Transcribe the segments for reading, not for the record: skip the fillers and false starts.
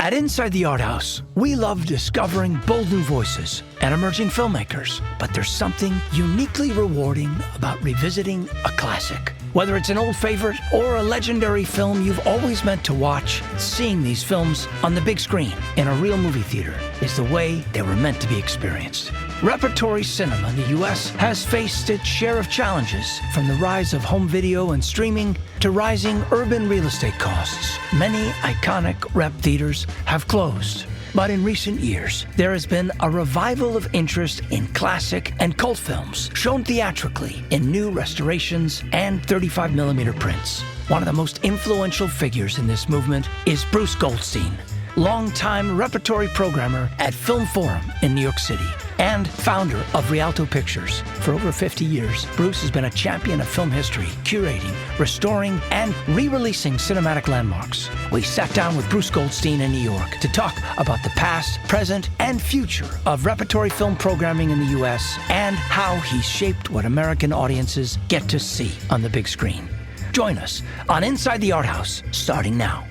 At Inside the Art House, we love discovering bold new voices and emerging filmmakers. But there's something uniquely rewarding about revisiting a classic. Whether it's an old favorite or a legendary film you've always meant to watch, seeing these films on the big screen in a real movie theater is the way they were meant to be experienced. Repertory cinema in the U.S. has faced its share of challenges, from the rise of home video and streaming to rising urban real estate costs. Many iconic rep theaters have closed. But in recent years, there has been a revival of interest in classic and cult films shown theatrically in new restorations and 35mm prints. One of the most influential figures in this movement is Bruce Goldstein, longtime repertory programmer at Film Forum in New York City and founder of Rialto Pictures. For over 50 years, Bruce has been a champion of film history, curating, restoring, and re-releasing cinematic landmarks. We sat down with Bruce Goldstein in New York to talk about the past, present, and future of repertory film programming in the U.S. and how he's shaped what American audiences get to see on the big screen. Join us on Inside the Art House, starting now.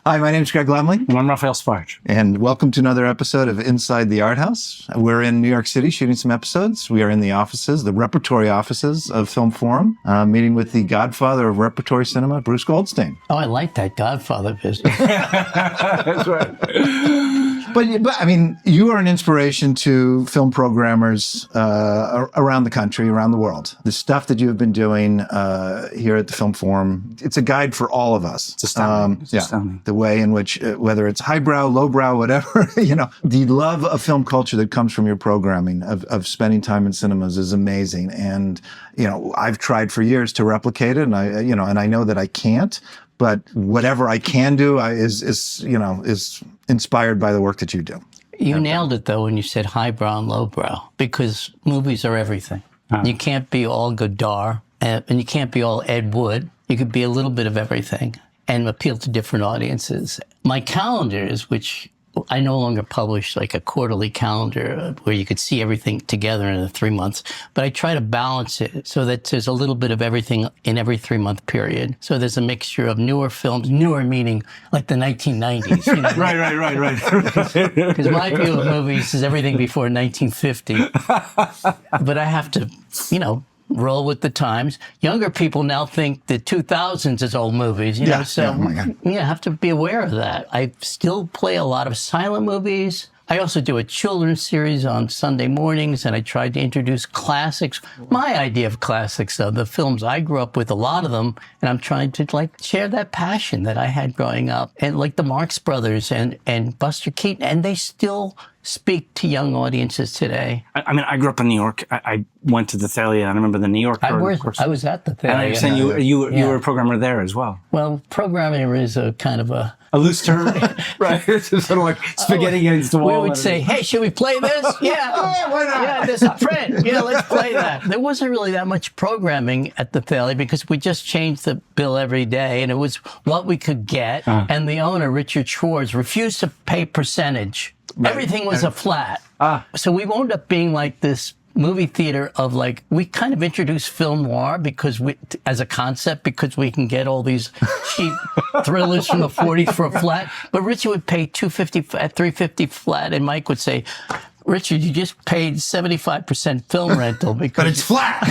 Hi, my name is Greg Lemley. And I'm Raphael Sparge. And welcome to another episode of Inside the Art House. We're in New York City shooting some episodes. We are in the offices, the Repertory offices of Film Forum, meeting with the godfather of repertory cinema, Bruce Goldstein. Oh, I like that Godfather business. That's right. But I mean, you are an inspiration to film programmers around the country, around the world. The stuff that you have been doing here at the Film Forum, it's a guide for all of us. It's astounding. It's astounding. The way in which, whether it's highbrow, lowbrow, whatever, the love of film culture that comes from your programming, of spending time in cinemas is amazing. And, I've tried for years to replicate it, and I know that I can't. But whatever I can do is inspired by the work that you do. You nailed it, though, when you said highbrow and lowbrow, because movies are everything. You can't be all Godard, and you can't be all Ed Wood. You could be a little bit of everything and appeal to different audiences. My calendars, which I no longer publish like a quarterly calendar where you could see everything together in the 3 months, but I try to balance it so that there's a little bit of everything in every 3-month period. So there's a mixture of newer films, newer meaning like the 1990s. Right. Because my view of movies is everything before 1950. But I have to, roll with the times. Younger people now think the 2000s is old movies, so you have to be aware of that. I still play a lot of silent movies. I also do a children's series on Sunday mornings, and I tried to introduce classics. My idea of classics, though, the films I grew up with, a lot of them, and I'm trying to share that passion that I had growing up, and like the Marx Brothers and Buster Keaton, and they still speak to young audiences today. I mean, I grew up in New York. I went to the Thalia, and I remember the New York. I was at the Thalia. And I understand you were a programmer there as well. Well, programmer is a kind of a loose term, right? It's sort of like spaghetti against the wall. We would say, "Hey, should we play this?" Yeah, why not? Yeah, there's a print. Yeah, let's play that. There wasn't really that much programming at the Thalia because we just changed the bill every day, and it was what we could get. And the owner, Richard Schwartz, refused to pay percentage. Right. Everything was a flat. So we wound up being like this movie theater of we kind of introduced film noir as a concept because we can get all these cheap thrillers from the 40s for a flat. But Richard would pay $250 at $350 flat, and Mike would say, "Richard, you just paid 75% film rental because..." But it's flat.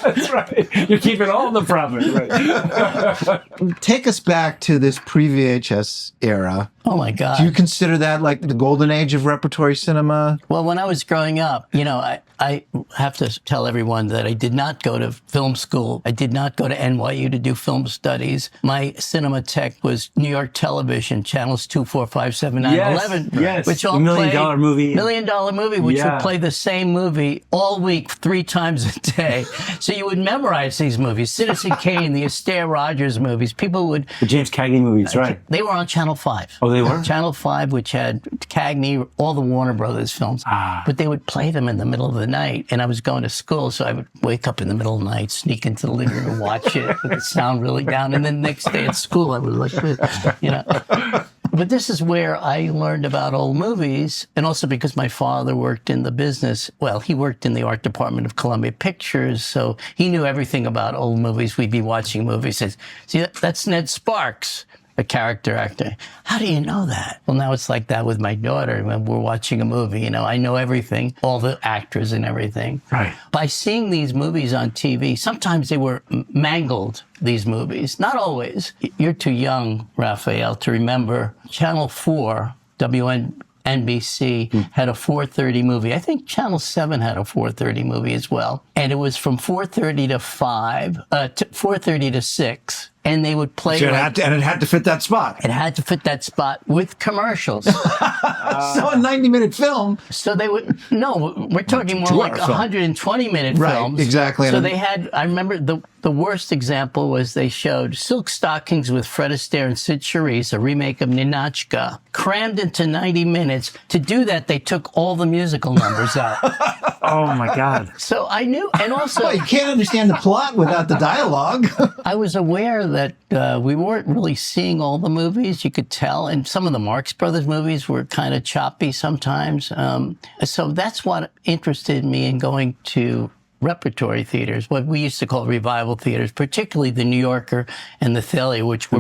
That's right. You're keeping all the profit. Right. Take us back to this pre-VHS era. Oh, my God. Do you consider that like the golden age of repertory cinema? Well, when I was growing up, I have to tell everyone that I did not go to film school. I did not go to NYU to do film studies. My cinema tech was New York Television, channels 2, 4, 5, 7, 9, 11. Yes, which all $1 million movie. $1 million movie, which would play the same movie all week, 3 times a day. So you would memorize these movies. Citizen Kane, the Astaire Rogers movies. People would... The James Cagney movies, right. They were on Channel 5. Oh, they were? Channel 5, which had Cagney, all the Warner Brothers films. But they would play them in the middle of the night. And I was going to school, so I would wake up in the middle of the night, sneak into the living room and watch it with the sound really down. And then the next day at school, I would look, But this is where I learned about old movies, and also because my father worked in the business. Well, he worked in the art department of Columbia Pictures, so he knew everything about old movies. We'd be watching movies. He says, "See, that's Ned Sparks, a character actor." "How do you know that?" Well, now it's like that with my daughter. When we're watching a movie, you know, I know everything, all the actors and everything. Right. By seeing these movies on TV, sometimes they were mangled, these movies. Not always. You're too young, Raphael, to remember Channel 4, WNBC, had a 4:30 movie. I think Channel 7 had a 4:30 movie as well. And it was from 4:30 to 4:30 to 6. And they would play. So it had to fit that spot. It had to fit that spot with commercials. So a 90-minute film. So they would, no, we're talking more like 120-minute Right, films. exactly. So they had, I remember the worst example was they showed Silk Stockings with Fred Astaire and Sid Charisse, a remake of Ninotchka, crammed into 90 minutes. To do that, they took all the musical numbers out. Oh my God. So I knew, and also, Well, you can't understand the plot without the dialogue. I was aware that we weren't really seeing all the movies. You could tell, and some of the Marx Brothers movies were kind of choppy sometimes. So that's what interested me in going to repertory theaters, what we used to call revival theaters, particularly the New Yorker and the Thalia, which were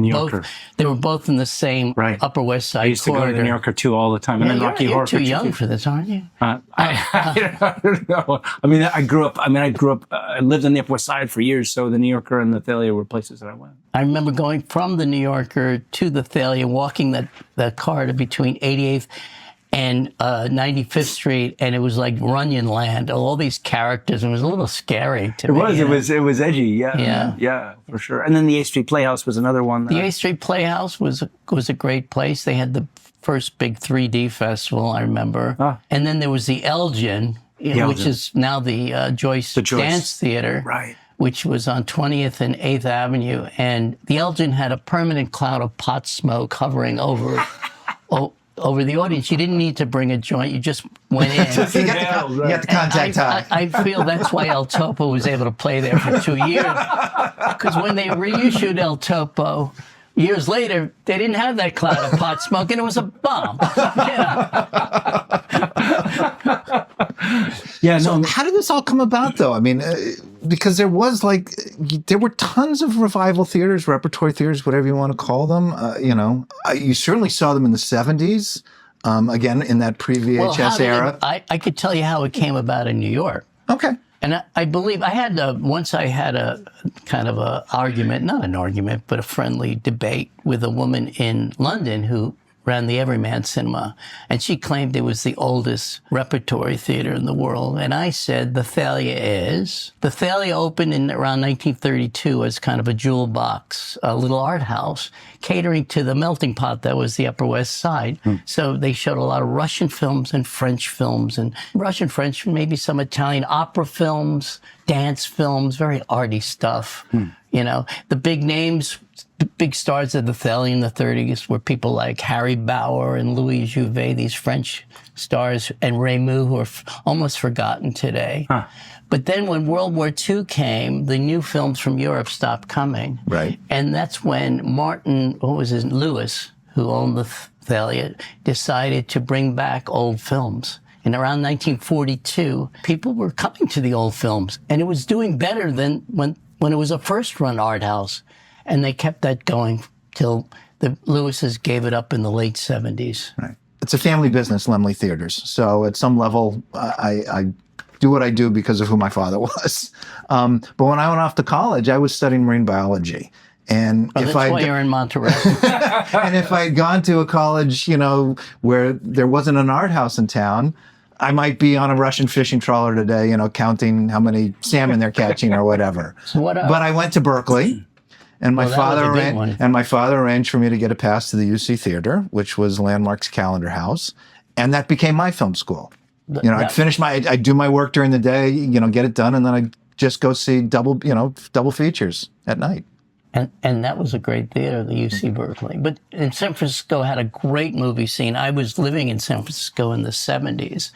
both in the same Upper West Side corridor. I used to go to the New Yorker too all the time. And then Rocky Horror You're too Picture young for this, aren't you? I don't know. I lived on the Upper West Side for years, so the New Yorker and the Thalia were places that I went. I remember going from the New Yorker to the Thalia, walking that corridor between 88th and 95th Street, and it was like Runyon Land, all these characters, and it was a little scary to me. It was edgy, yeah, for sure. And then the 8th Street Playhouse was another one. The 8th Street Playhouse was a great place. They had the first big 3D festival, I remember. And then there was the Elgin, which is now the Joyce Dance Theater. Right. Which was on 20th and 8th Avenue. And the Elgin had a permanent cloud of pot smoke hovering over the audience. You didn't need to bring a joint. You just went in. You got the contact high. I feel that's why El Topo was able to play there for 2 years. Because when they reissued El Topo, years later, they didn't have that cloud of pot smoke, and it was a bomb. So how did this all come about, though? I mean, because there were tons of revival theaters, repertory theaters, whatever you want to call them. You certainly saw them in the 70s, again, in that pre-VHS era. I could tell you how it came about in New York. Okay. And I believe I had a kind of a argument, not an argument, but a friendly debate with a woman in London who ran the Everyman Cinema, and she claimed it was the oldest repertory theater in the world. And I said the Thalia is. The Thalia opened in around 1932 as kind of a jewel box, a little art house, catering to the melting pot that was the Upper West Side. So they showed a lot of Russian films and French films, and Russian, French, maybe some Italian opera films, dance films, very arty stuff. You know, the big names, the big stars of the Thalia in the 30s were people like Harry Bauer and Louis Jouvet, these French stars, and Rameau, who are almost forgotten today. But then when World War II came, the new films from Europe stopped coming. Right. And that's when Martin, Lewis, who owned the Thalia, decided to bring back old films. And around 1942, people were coming to the old films, and it was doing better than when it was a first-run art house. And they kept that going till the Lewises gave it up in the late 70s. Right. It's a family business, Laemmle Theaters. So at some level, I do what I do because of who my father was. But when I went off to college, I was studying marine biology. And that's why you're in Monterey. And if I'd gone to a college, where there wasn't an art house in town, I might be on a Russian fishing trawler today, counting how many salmon they're catching or whatever. But I went to Berkeley, and my father arranged for me to get a pass to the UC Theater, which was Landmark's Calendar House, and that became my film school. I'd do my work during the day, get it done, and then I'd just go see double features at night. And that was a great theater, the UC Berkeley. But in San Francisco had a great movie scene. I was living in San Francisco in the 70s.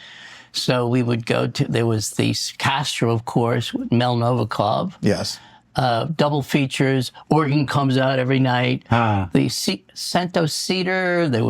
So we would go to, there was the Castro, of course, with Mel Novikov. Yes. double features. Oregon comes out every night. The Santos Cedar. There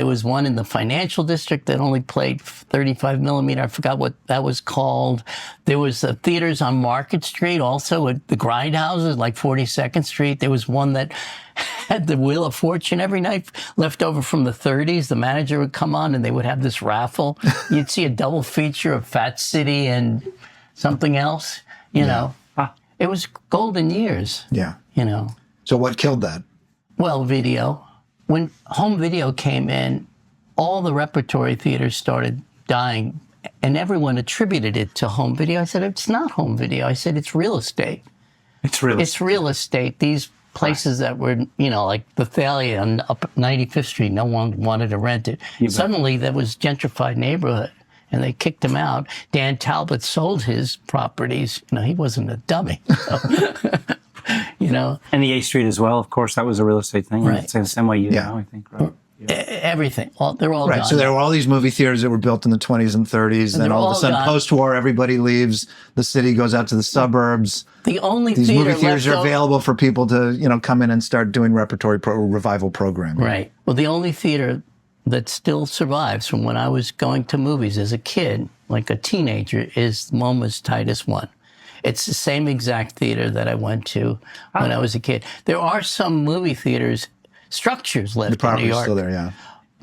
was one in the financial district that only played 35 millimeter. I forgot what that was called. There was theaters on Market Street, also at the grindhouses, like 42nd Street. There was one that had the Wheel of Fortune every night, left over from the 30s. The manager would come on and they would have this raffle. You'd see a double feature of Fat City and something else, you know. It was golden years. Yeah. You know. So what killed that? Well, video. When home video came in, all the repertory theaters started dying, and everyone attributed it to home video. I said, it's not home video. I said, it's real estate. It's real estate. It's real estate. These places that were, you know, like the Thalia on up 95th Street, no one wanted to rent it. Suddenly, that was gentrified neighborhood. And they kicked him out. Dan Talbot sold his properties. You know, he wasn't a dummy. So, you know. And the A Street as well, of course, that was a real estate thing. Right. It's the same way you know, I think, right? Everything. They're all Right. gone. So there were all these movie theaters that were built in the 20s and 30s. And then all of a sudden, post-war, everybody leaves. The city goes out to the suburbs. The only These theater movie theaters left are available for people to, you know, come in and start doing repertory revival programming. Right. Well, the only theater that still survives from when I was going to movies as a kid, like a teenager, is MoMA's Titus One. It's the same exact theater that I went to when I was a kid. There are some movie theaters, structures left in New York. The property's still there, yeah.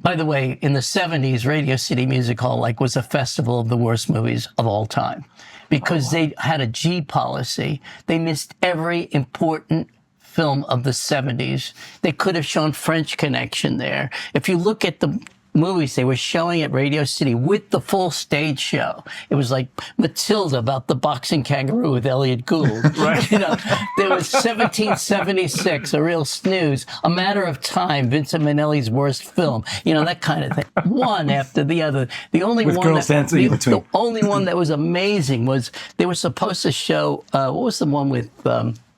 By the way, in the 70s, Radio City Music Hall was a festival of the worst movies of all time because they had a G policy. They missed every important film of the 70s. They could have shown French Connection there. If you look at the movies they were showing at Radio City with the full stage show, it was like Matilda about the boxing kangaroo with Elliot Gould. Right. You know, there was 1776, a real snooze, A Matter of Time, Vincent Minnelli's worst film. You know, that kind of thing. One after the other. The only with one girls dancing in between. The only one that was amazing was they were supposed to show what was the one with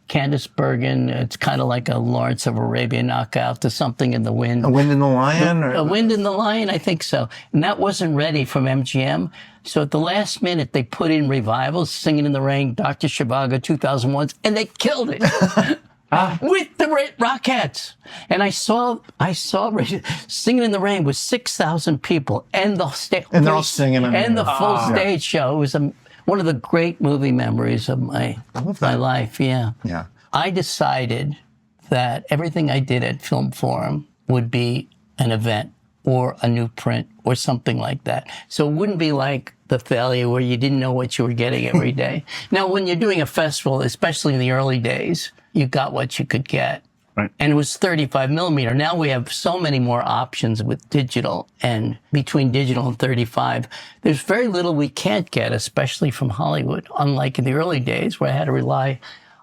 Candice Bergen? It's kind of like a Lawrence of Arabia knockout to Something in the Wind. A Wind in the Lion? A Wind in the Lion, I think so. And that wasn't ready from MGM. So at the last minute, they put in revivals, Singing in the Rain, Dr. Zhivago, 2001, and they killed it. With the Rockettes. And I saw Singing in the Rain with 6,000 people and the and they're all singing and the full stage show. It was one of the great movie memories of my life. Yeah. Yeah. I decided that everything I did at Film Forum would be an event or a new print or something like that. So it wouldn't be like the Thalia where you didn't know what you were getting every day. Now, when you're doing a festival, especially in the early days, you got what you could get. Right. And it was 35 millimeter. Now we have so many more options with digital, and between digital and 35, there's very little we can't get, especially from Hollywood, unlike in the early days where I had to rely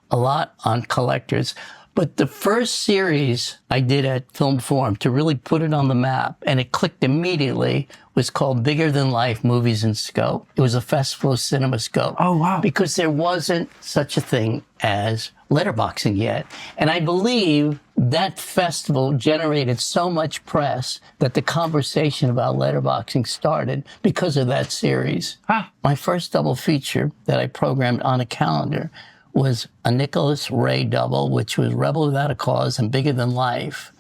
a lot on collectors. But the first series I did at Film Forum to really put it on the map, and it clicked immediately, was called Bigger Than Life Movies in Scope. It was a festival of CinemaScope. Oh, wow. Because there wasn't such a thing as letterboxing yet. And I believe that festival generated so much press that the conversation about letterboxing started because of that series. My first double feature that I programmed on a calendar was a Nicholas Ray double, which was Rebel Without a Cause and Bigger Than Life.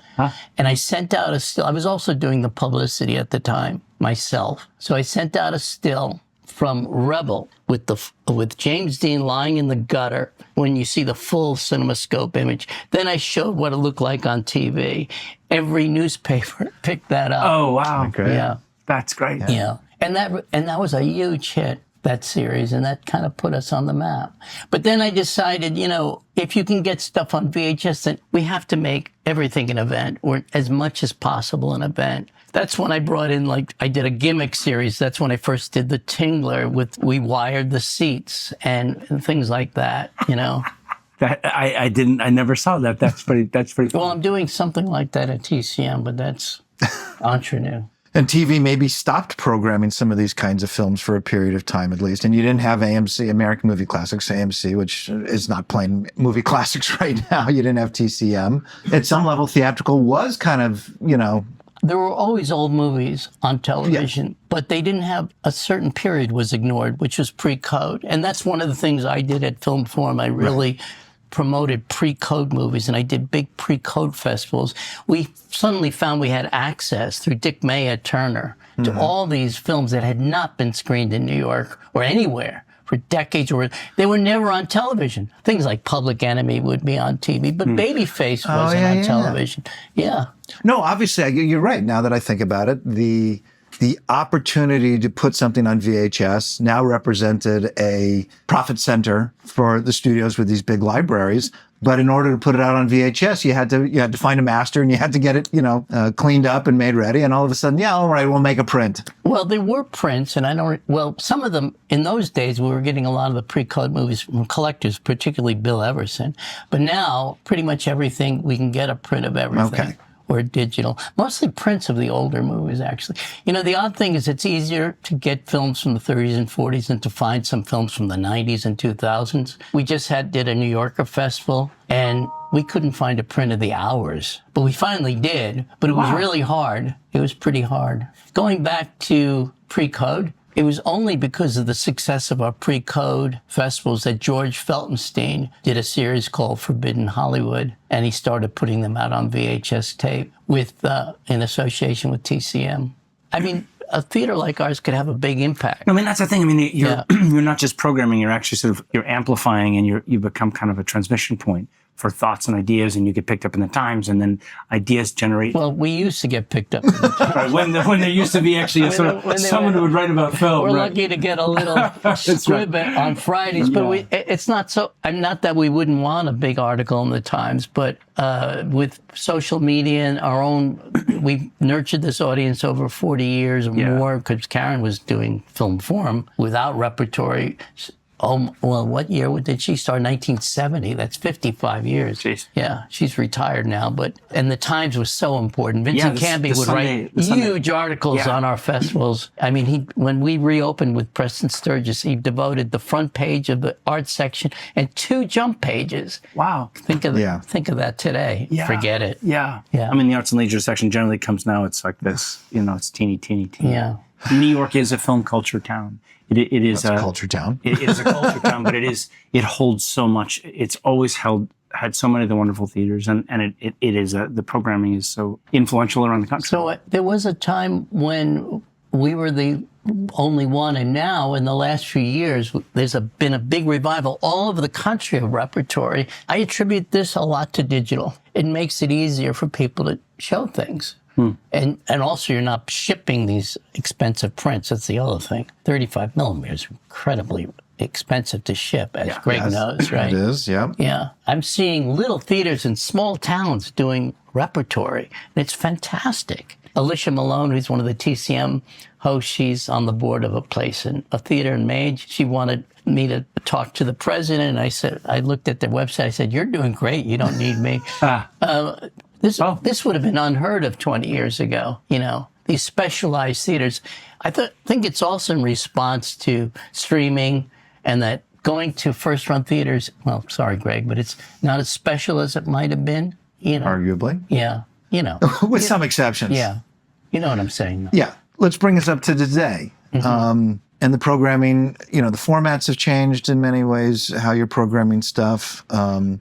And I sent out a still. I was also doing the publicity at the time myself. So I sent out a still from Rebel with James Dean lying in the gutter when you see the full CinemaScope image. Then I showed what it looked like on TV. Every newspaper picked that up. Oh, wow. Okay. Yeah. That's great. Yeah. And that was a huge hit, that series, and that kind of put us on the map. But then I decided, you know, if you can get stuff on VHS, then we have to make everything an event, or as much as possible an event. That's when I brought in, like, I did a gimmick series. That's when I first did the Tingler we wired the seats and things like that, you know. That I never saw that. That's pretty cool. Well, I'm doing something like that at TCM, but that's entre nous. And TV maybe stopped programming some of these kinds of films for a period of time, at least. And you didn't have AMC, American Movie Classics, AMC, which is not playing movie classics right now. You didn't have TCM. At some level, theatrical was kind of, you know. There were always old movies on television, but they didn't have a certain period was ignored, which was pre-code. And that's one of the things I did at Film Forum. I really promoted pre-code movies, and I did big pre-code festivals. We suddenly found we had access through Dick May at Turner to all these films that had not been screened in New York or anywhere for decades, or they were never on television. Things like Public Enemy would be on TV, but Babyface wasn't on television. Yeah. No, obviously, you're right. Now that I think about it, the opportunity to put something on VHS now represented a profit center for the studios with these big libraries. But in order to put it out on VHS, you had to find a master, and you had to get it, cleaned up and made ready. And all of a sudden, all right, we'll make a print. Well, there were prints, and some of them in those days we were getting a lot of the pre-code movies from collectors, particularly Bill Everson. But now, pretty much everything we can get a print of everything. Okay. Or digital, mostly prints of the older movies, actually. The odd thing is it's easier to get films from the 30s and 40s than to find some films from the 90s and 2000s. We just did a New Yorker festival, and we couldn't find a print of The Hours. But we finally did, but it was really hard. It was pretty hard. Going back to pre-code, it was only because of the success of our pre-code festivals that George Feltenstein did a series called Forbidden Hollywood, and he started putting them out on VHS tape in association with TCM. I mean, a theater like ours could have a big impact. I mean, that's the thing. I mean, you're not just programming, you're actually you're amplifying, and you become kind of a transmission point for thoughts and ideas, and you get picked up in the Times, and then ideas generate. Well, we used to get picked up in the Times. When there used to be actually someone who would write about film. We're lucky to get a little squib on Fridays, but it's not so. Not that we wouldn't want a big article in the Times, but with social media and our own, we've nurtured this audience over 40 years or more, because Karen was doing Film Forum without Repertory. Oh, well, what year did she start? 1970. That's 55 years. Jeez. Yeah, she's retired now, and the Times was so important. Vincent Canby would write huge articles on our festivals. I mean, when we reopened with Preston Sturgis, he devoted the front page of the art section and 2 jump pages. Wow. Think of that today. Yeah. Forget it. Yeah. Yeah. I mean, the arts and leisure section generally comes now. It's like this, it's teeny. Yeah. New York is a film culture town. It is a culture town. It is a culture town, but it holds so much. It's always had so many of the wonderful theaters, and it is the programming is so influential around the country. So there was a time when we were the only one, and now in the last few years, there's been a big revival all over the country of Repertory. I attribute this a lot to digital. It makes it easier for people to show things. And also, you're not shipping these expensive prints. That's the other thing. 35 millimeters, incredibly expensive to ship, as Greg knows, right? It is, yeah. Yeah. I'm seeing little theaters in small towns doing Repertory, and it's fantastic. Alicia Malone, who's one of the TCM hosts, she's on the board of a theater in Maine. She wanted me to talk to the president, and I looked at their website. I said, "You're doing great. You don't need me." This would have been unheard of 20 years ago, these specialized theaters. I think it's also in response to streaming, and that going to first-run theaters, well, sorry, Greg, but it's not as special as it might have been, Arguably. Yeah, With some exceptions. Yeah. You know what I'm saying? Yeah. Let's bring us up to today. And the programming, the formats have changed in many ways, how you're programming stuff, how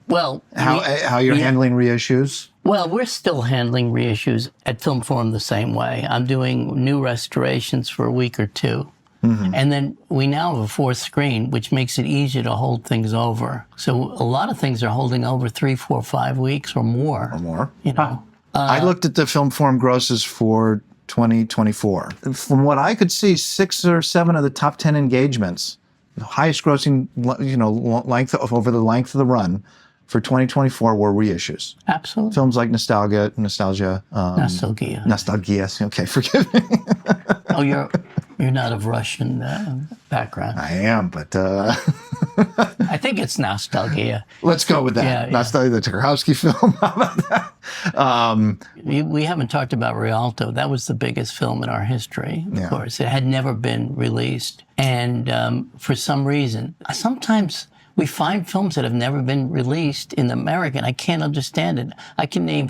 you're handling reissues. Well, we're still handling reissues at Film Forum the same way. I'm doing new restorations for a week or 2. And then we now have a 4th screen, which makes it easier to hold things over. So a lot of things are holding over 3, 4, 5 weeks or more. I looked at the Film Forum grosses for 2024. From what I could see, 6 or 7 of the top 10 engagements, the highest grossing, length of the run for 2024 were reissues. Absolutely. Films like Nostalgia. Okay, forgive me. Oh, you're not of Russian background. I am, but I think it's Nostalgia. Let's go with that. Yeah, Nostalgia, the Tarkovsky film. How about that? We haven't talked about Rialto. That was the biggest film in our history, of course. It had never been released. And for some reason, sometimes we find films that have never been released in America, and I can't understand it. I can name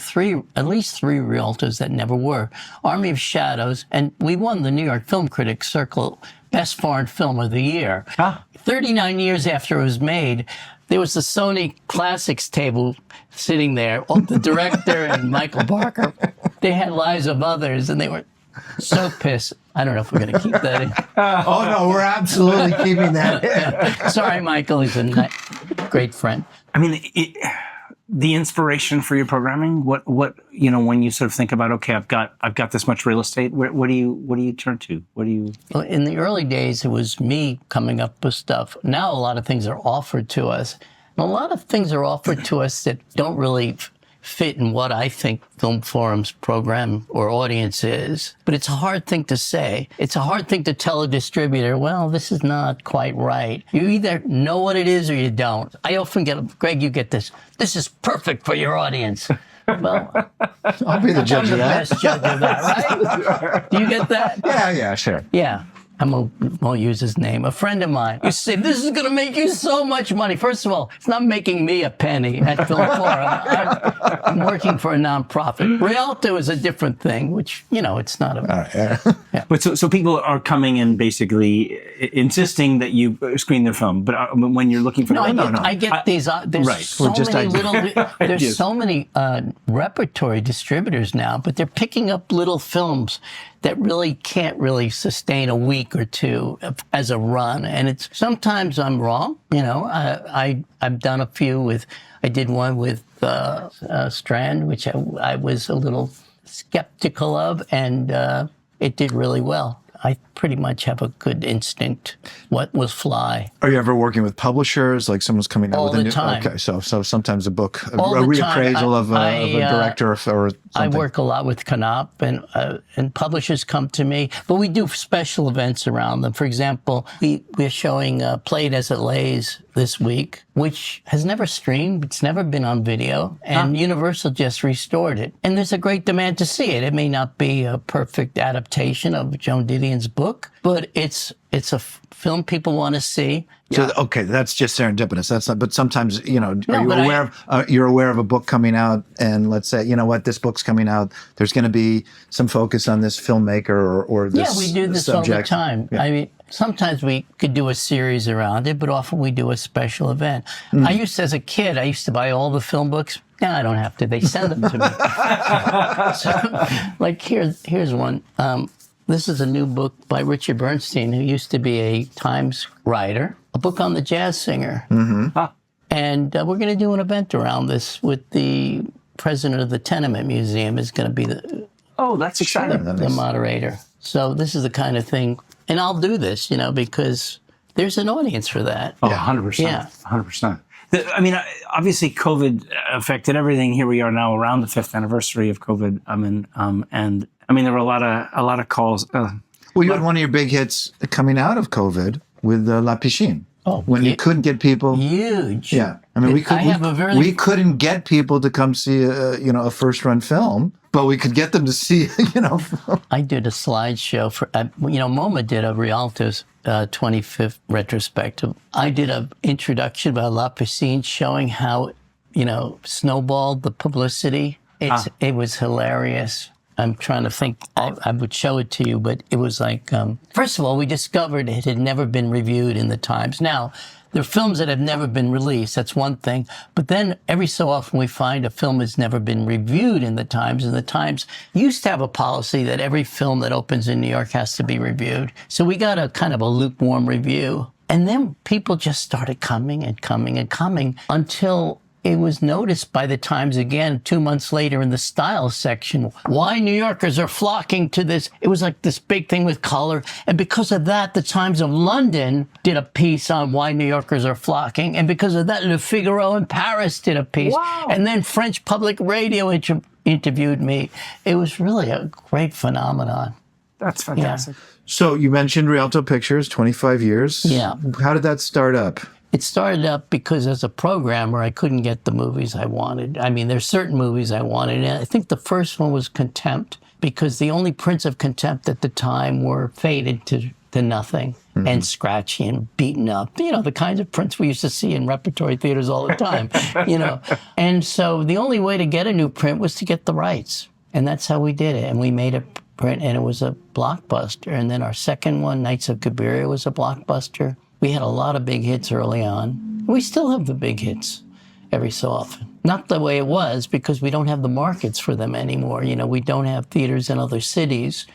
at least three Rialtos that never were. Army of Shadows, and we won the New York Film Critics Circle Best Foreign Film of the Year. 39 years after it was made, there was the Sony Classics table sitting there. The director and Michael Barker, they had Lives of Others, and they were so pissed. I don't know if we're going to keep that in. Oh, no, we're absolutely keeping that in. Sorry, Michael. He's a great friend. I mean, the inspiration for your programming, what when you sort of think about, okay, I've got this much real estate, what do you turn to? Well, in the early days, it was me coming up with stuff. Now a lot of things are offered to us. And a lot of things are offered to us that don't really fit in what I think Film Forum's program or audience is. But it's a hard thing to say. It's a hard thing to tell a distributor, well, this is not quite right. You either know what it is or you don't. I often get, Greg, you get this. This is perfect for your audience. Well, I'll be the judge of that. I'm the best judge of that, right? Do you get that? Yeah, sure. Yeah. I won't use his name. A friend of mine used to say, this is going to make you so much money. First of all, it's not making me a penny at Film Forum. I'm working for a nonprofit. Rialto is a different thing, which, it's not a... Yeah. But so people are coming and basically insisting that you screen their film. But when you're looking for... I get these... There's so many repertory distributors now, but they're picking up little films that really can't really sustain a week or two as a run. And it's sometimes I'm wrong. I've done a few I did one with Strand, which I was a little skeptical of, and it did really well. I pretty much have a good instinct what will fly. Are you ever working with publishers? Like someone's coming out with a new... time. Okay, so sometimes a book, a reappraisal of a director or something. I work a lot with Canop, and publishers come to me, but we do special events around them. For example, we're showing Played as It Lays this week, which has never streamed. It's never been on video, and Universal just restored it. And there's a great demand to see it. It may not be a perfect adaptation of Joan Didion's book, but it's a film people want to see. So, okay, that's just serendipitous. That's not, but sometimes, you're aware of a book coming out, and let's say, this book's coming out, there's going to be some focus on this filmmaker or this Yeah, we do this subject. all the time. Yeah. I mean, sometimes we could do a series around it, but often we do a special event. As a kid, I used to buy all the film books. Now I don't have to. They send them to me. So, like, here's one. This is a new book by Richard Bernstein, who used to be a Times writer, a book on the jazz singer. And we're going to do an event around this with the president of the Tenement Museum is going to be that's exciting. the moderator. So this is the kind of thing, and I'll do this, because there's an audience for that. Oh, 100%. Yeah. 100%. I mean, obviously COVID affected everything. Here we are now around the 5th anniversary of COVID. There were a lot of calls. Well, you had one of your big hits coming out of COVID with La Piscine. Oh, when you couldn't get people. Huge. Yeah, I mean, we couldn't get people to come see a first run film, but we could get them to see I did a slideshow for MoMA did a Rialto's 25th retrospective. I did an introduction about La Piscine showing how snowballed the publicity. It was hilarious. I'm trying to think. I would show it to you, but it was like, first of all, we discovered it had never been reviewed in the Times. Now, there are films that have never been released. That's one thing. But then every so often we find a film has never been reviewed in the Times. And the Times used to have a policy that every film that opens in New York has to be reviewed. So we got a kind of a lukewarm review. And then people just started coming and coming and coming until it was noticed by the Times again 2 months later in the style section. Why New Yorkers are flocking to this. It was like this big thing with color. And because of that, the Times of London did a piece on why New Yorkers are flocking. And because of that, Le Figaro in Paris did a piece. Wow. And then French Public Radio interviewed me. It was really a great phenomenon. That's fantastic. Yeah. So you mentioned Rialto Pictures, 25 years. Yeah. How did that start up? It started up because as a programmer, I couldn't get the movies I wanted. I mean, there's certain movies I wanted. And I think the first one was Contempt, because the only prints of Contempt at the time were faded to nothing and scratchy and beaten up. The kinds of prints we used to see in repertory theaters all the time, And so the only way to get a new print was to get the rights. And that's how we did it. And we made right? And it was a blockbuster. And then our second one, Knights of Cabiria, was a blockbuster. We had a lot of big hits early on. We still have the big hits every so often. Not the way it was, because we don't have the markets for them anymore. You know, we don't have theaters in other cities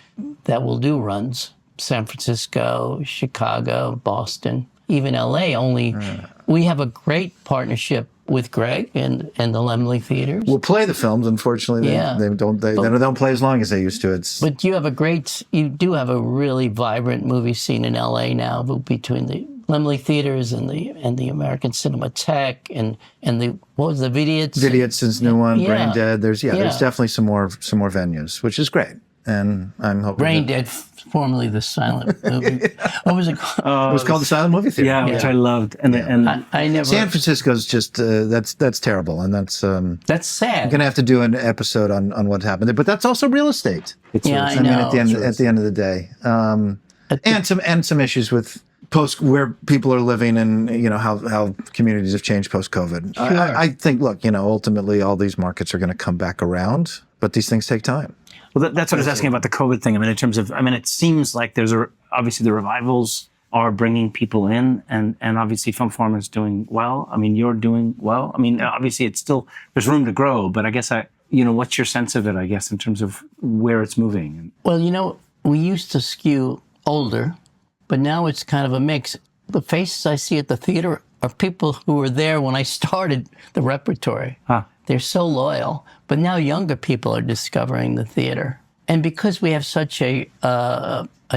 that will do runs. San Francisco, Chicago, Boston, even LA only. We have a great partnership with Greg and the Laemmle Theaters. We'll play the films. Unfortunately, they don't play as long as they used to. But you do have a really vibrant movie scene in LA now, between the Laemmle Theaters and the American Cinematheque and the, what was the Vidiots? Vidiots' new one, Brain Dead. There's definitely some more venues, which is great. And I'm hoping Brain Dead, formerly the silent movie. What was it called? It was called the Silent Movie Theater. Yeah, which I loved. And I never. San Francisco's just that's terrible, and that's sad. I'm gonna have to do an episode on what happened there. But that's also real estate. I mean, know. at the end of the day, and some issues with where people are living, and you know how communities have changed post COVID. Sure. I think, look, you know, ultimately all these markets are going to come back around, but these things take time. Well, that's what I was asking about the COVID thing. I mean, in terms of, it seems like there's obviously the revivals are bringing people in, and obviously Film Forum is doing well. I mean, you're doing well. I mean, obviously it's still, there's room to grow, but I guess what's your sense of it, I guess, in terms of where it's moving? Well, you know, we used to skew older, but now it's kind of a mix. The faces I see at the theater are people who were there when I started the Repertory. They're so loyal. But now younger people are discovering the theater. And because we have such a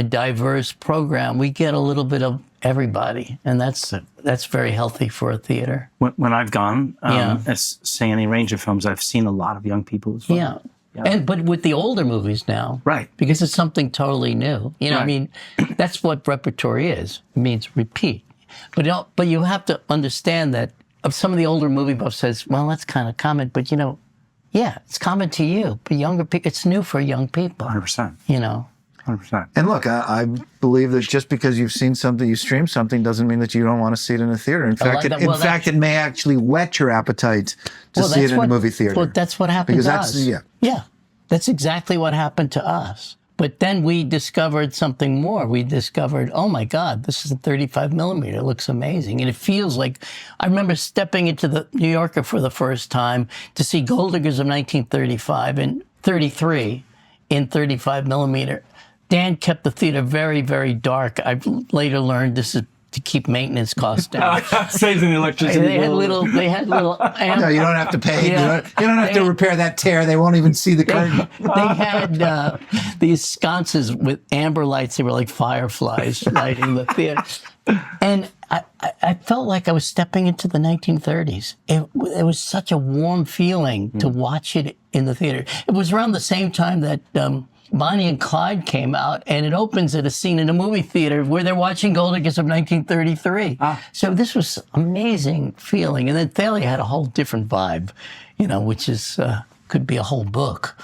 diverse program, we get a little bit of everybody. And that's very healthy for a theater. When I've gone, seeing any range of films, I've seen a lot of young people as well. Yeah. But with the older movies now. Right. Because it's something totally new. You know, I mean, that's what Repertory is. It means repeat. But you have to understand that some of the older movie buff says, well, that's kind of common, but it's common to you. But younger people, it's new for young people. 100%. You know. 100%. And look, I believe that just because you've seen something, you stream something, doesn't mean that you don't want to see it in a theater. In fact, it may actually whet your appetite to see it in a movie theater. Well, that's what happened to us. Yeah, that's exactly what happened to us. But then we discovered something more. We discovered, oh my God, this is a 35 millimeter. It looks amazing. And it feels like, I remember stepping into the New Yorker for the first time to see Gold Diggers of 1935 and 33 in 35 millimeter. Dan kept the theater very, very dark. I've later learned this is to keep maintenance costs down. Saving the electricity. They had little. No, you don't have to pay. You don't have to repair that tear. They won't even see the curtain. They had these sconces with amber lights. They were like fireflies lighting the theater. And I felt like I was stepping into the 1930s. It was such a warm feeling to watch it in the theater. It was around the same time that Bonnie and Clyde came out, and it opens at a scene in a movie theater where they're watching Gold Diggers of 1933. So this was amazing feeling. And then Thalia had a whole different vibe, which is could be a whole book.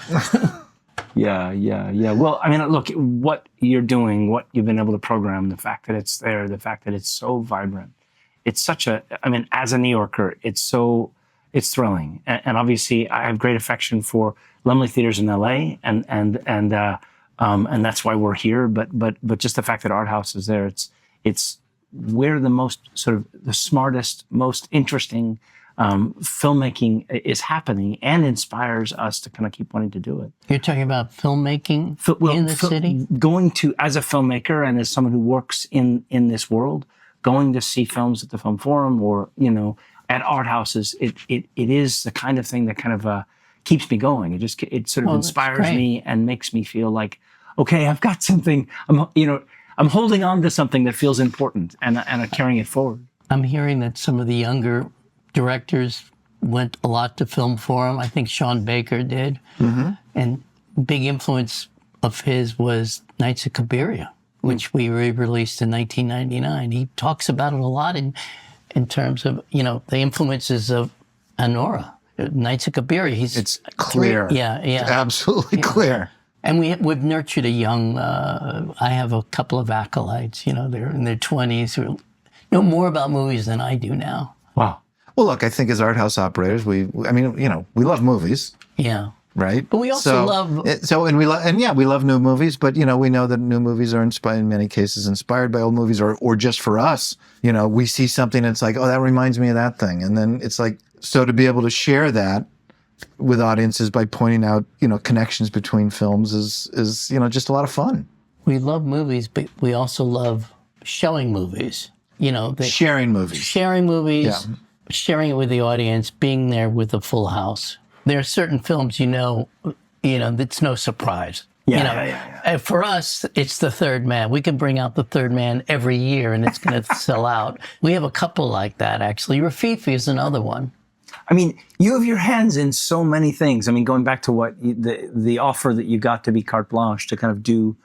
Yeah. Well, look, what you're doing, what you've been able to program, the fact that it's there, the fact that it's so vibrant. It's such as a New Yorker, it's thrilling. And obviously I have great affection for Laemmle Theaters in LA, and that's why we're here. But just the fact that Art House is there, it's where the most sort of the smartest, most interesting filmmaking is happening, and inspires us to kind of keep wanting to do it. You're talking about filmmaking in the city? Going to, as a filmmaker and as someone who works in this world, going to see films at the Film Forum or, at art houses, it is the kind of thing that kind of keeps me going. It sort of inspires me and makes me feel like, okay, I've got something, I'm holding on to something that feels important and I'm carrying it forward. I'm hearing that some of the younger directors went a lot to Film Forum. I think Sean Baker did. Mm-hmm. And big influence of his was Knights of Cabiria, which we re-released in 1999. He talks about it a lot in terms of, the influences of Anora, Knights of Cabiria. It's clear. It's absolutely clear. And we've nurtured a young, I have a couple of acolytes, they're in their 20s who know more about movies than I do now. Wow. Well, look, I think as art house operators, we love movies. Yeah. right? But we also love... we love new movies, but, we know that new movies are in many cases inspired by old movies, or just for us, we see something and it's like, oh, that reminds me of that thing. And then it's like, so to be able to share that with audiences by pointing out, connections between films is just a lot of fun. We love movies, but we also love showing movies. Sharing movies. Sharing movies, sharing it with the audience, being there with the full house. There are certain films, it's no surprise. For us, it's The Third Man. We can bring out The Third Man every year, and it's going to sell out. We have a couple like that, actually. Rafifi is another one. I mean, you have your hands in so many things. I mean, going back to what the offer that you got to be carte blanche to kind of do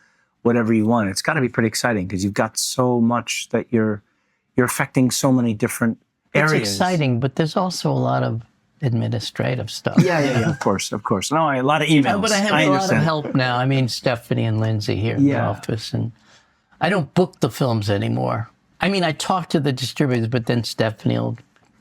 whatever you want, it's got to be pretty exciting because you've got so much that you're affecting so many different areas. It's exciting, but there's also a lot of administrative stuff. Yeah, of course. No, a lot of emails. But I have a lot of help now. I mean, Stephanie and Lindsay here in the office, and I don't book the films anymore. I mean, I talk to the distributors, but then Stephanie will...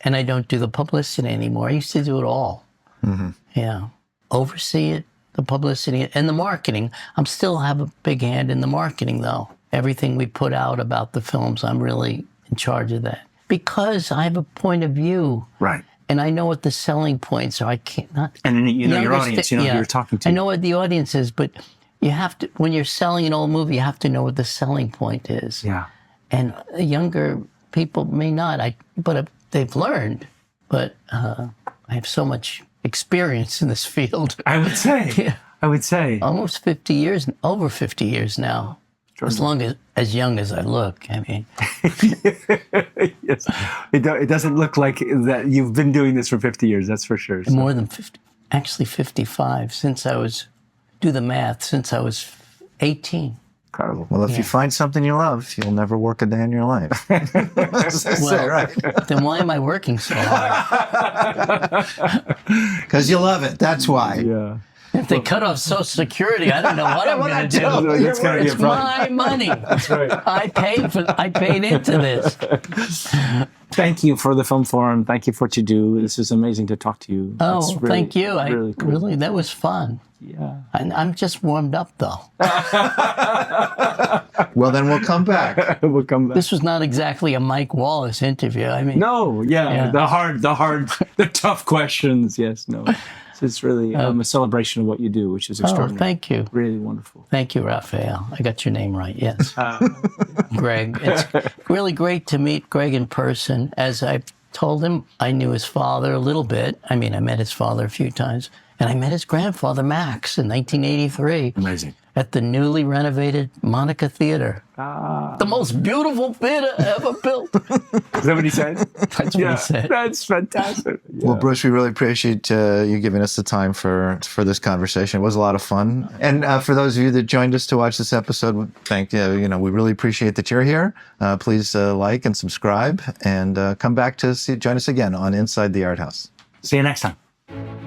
And I don't do the publicity anymore. I used to do it all. Mm-hmm. Yeah. Oversee it, the publicity, and the marketing. I'm still have a big hand in the marketing, though. Everything we put out about the films, I'm really in charge of that. Because I have a point of view. Right. And I know what the selling points are. I can't not... And your audience, who you're talking to. I know what the audience is, but you have to... When you're selling an old movie, you have to know what the selling point is. Yeah. And younger people may not. But they've learned, but I have so much experience in this field. I would say. Almost 50 years, over 50 years now. As young as I look, I mean. Yes. It doesn't look like that you've been doing this for 50 years, that's for sure. So. More than 50, actually 55, since I was 18. Incredible. Well, if you find something you love, you'll never work a day in your life. Right. Then why am I working so hard? Because you love it. That's why. Yeah. If they cut off Social Security, I don't know what I'm going to do. It's my money. That's right. I paid into this. Thank you for the Film Forum. Thank you for what you do. This is amazing to talk to you. Oh, really, thank you. Really cool. Really, that was fun. Yeah. I'm just warmed up, though. Well, then we'll come back. This was not exactly a Mike Wallace interview. I mean, the tough questions. Yes, no. It's really a celebration of what you do, which is extraordinary. Oh, thank you. Really wonderful. Thank you, Raphael. I got your name right, yes. Greg. It's really great to meet Greg in person. As I told him, I knew his father a little bit. I mean, I met his father a few times. And I met his grandfather, Max, in 1983. Amazing. At the newly renovated Monica Theater. The most beautiful theater ever built. Is that what he said? That's what he said. That's fantastic. Yeah. Well, Bruce, we really appreciate you giving us the time for this conversation. It was a lot of fun. And for those of you that joined us to watch this episode, thank you. We really appreciate that you're here. Please like and subscribe, and come back to join us again on Inside the Art House. See you next time.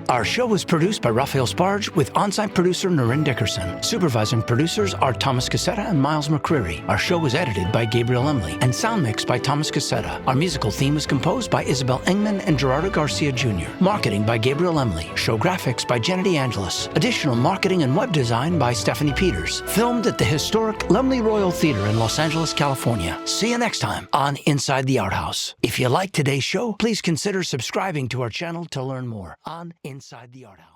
Our show was produced by Raphael Sparge with on-site producer Noreen Dickerson. Supervising producers are Thomas Cassetta and Miles McCreary. Our show was edited by Gabriel Emily and sound mixed by Thomas Cassetta. Our musical theme was composed by Isabel Engman and Gerardo Garcia Jr. Marketing by Gabriel Emily. Show graphics by Jenna DeAngelis. Additional marketing and web design by Stephanie Peters. Filmed at the historic Laemmle Royal Theater in Los Angeles, California. See you next time on Inside the Art House. If you like today's show, please consider subscribing to our channel to learn more on Inside the Art House.